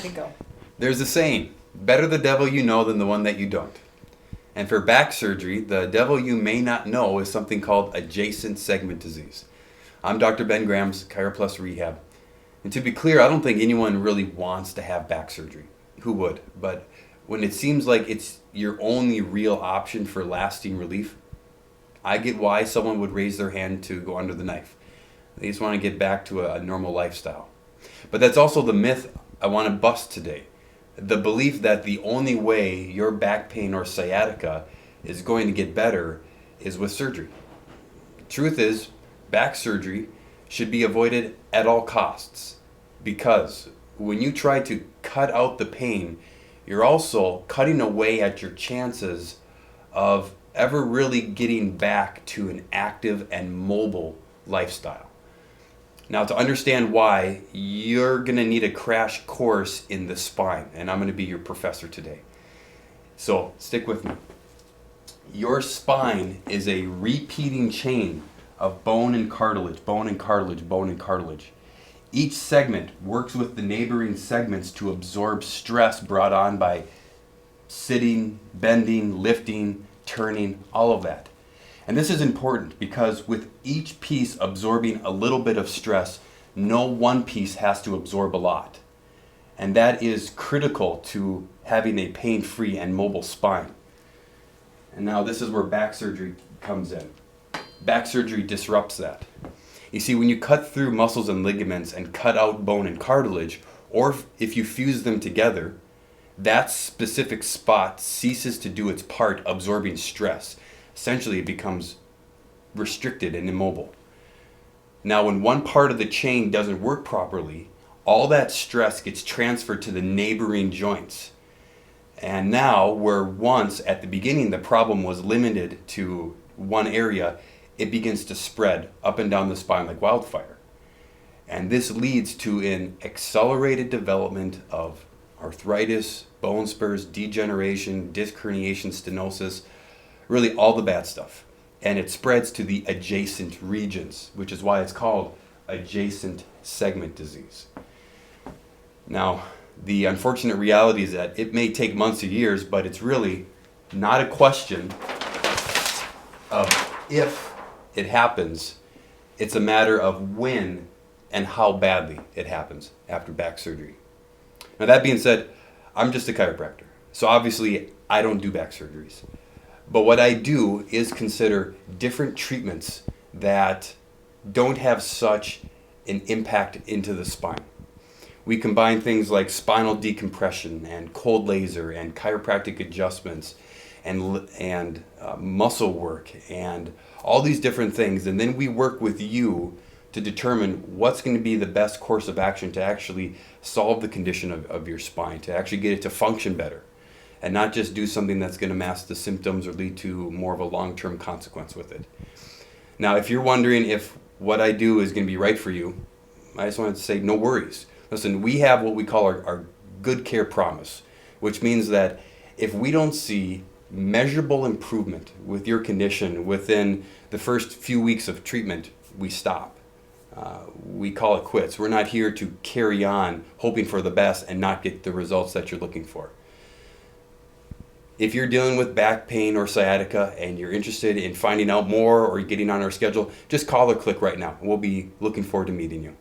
Okay, go. There's a saying, better the devil you know than the one that you don't. And for back surgery, the devil you may not know is something called adjacent segment disease. I'm Dr. Ben Grams, ChiroPlus Rehab. And to be clear, I don't think anyone really wants to have back surgery. Who would? But when it seems like it's your only real option for lasting relief, I get why someone would raise their hand to go under the knife. They just want to get back to a normal lifestyle. But that's also the myth I want to bust today. The belief that the only way your back pain or sciatica is going to get better is with surgery. Truth is, back surgery should be avoided at all costs, because when you try to cut out the pain, you're also cutting away at your chances of ever really getting back to an active and mobile lifestyle. Now, to understand why, you're going to need a crash course in the spine, and I'm going to be your professor today. So, stick with me. Your spine is a repeating chain of bone and cartilage, bone and cartilage, bone and cartilage. Each segment works with the neighboring segments to absorb stress brought on by sitting, bending, lifting, turning, all of that. And this is important because with each piece absorbing a little bit of stress, no one piece has to absorb a lot. And that is critical to having a pain-free and mobile spine. And now this is where back surgery comes in. Back surgery disrupts that. You see, when you cut through muscles and ligaments and cut out bone and cartilage, or if you fuse them together, that specific spot ceases to do its part absorbing stress. Essentially, it becomes restricted and immobile. Now, when one part of the chain doesn't work properly, all that stress gets transferred to the neighboring joints. And now, where once at the beginning the problem was limited to one area, it begins to spread up and down the spine like wildfire. And this leads to an accelerated development of arthritis, bone spurs, degeneration, disc herniation, stenosis, really all the bad stuff. And it spreads to the adjacent regions, which is why it's called adjacent segment disease. Now, the unfortunate reality is that it may take months or years, but it's really not a question of if it happens. It's a matter of when and how badly it happens after back surgery. Now, that being said, I'm just a chiropractor. So obviously, I don't do back surgeries. But what I do is consider different treatments that don't have such an impact into the spine. We combine things like spinal decompression and cold laser and chiropractic adjustments and muscle work and all these different things. And then we work with you to determine what's going to be the best course of action to actually solve the condition of your spine, to actually get it to function better. And not just do something that's going to mask the symptoms or lead to more of a long-term consequence with it. Now, if you're wondering if what I do is going to be right for you, I just wanted to say no worries. Listen, we have what we call our good care promise, which means that if we don't see measurable improvement with your condition within the first few weeks of treatment, we stop. We call it quits. We're not here to carry on hoping for the best and not get the results that you're looking for. If you're dealing with back pain or sciatica and you're interested in finding out more or getting on our schedule, just call or click right now. We'll be looking forward to meeting you.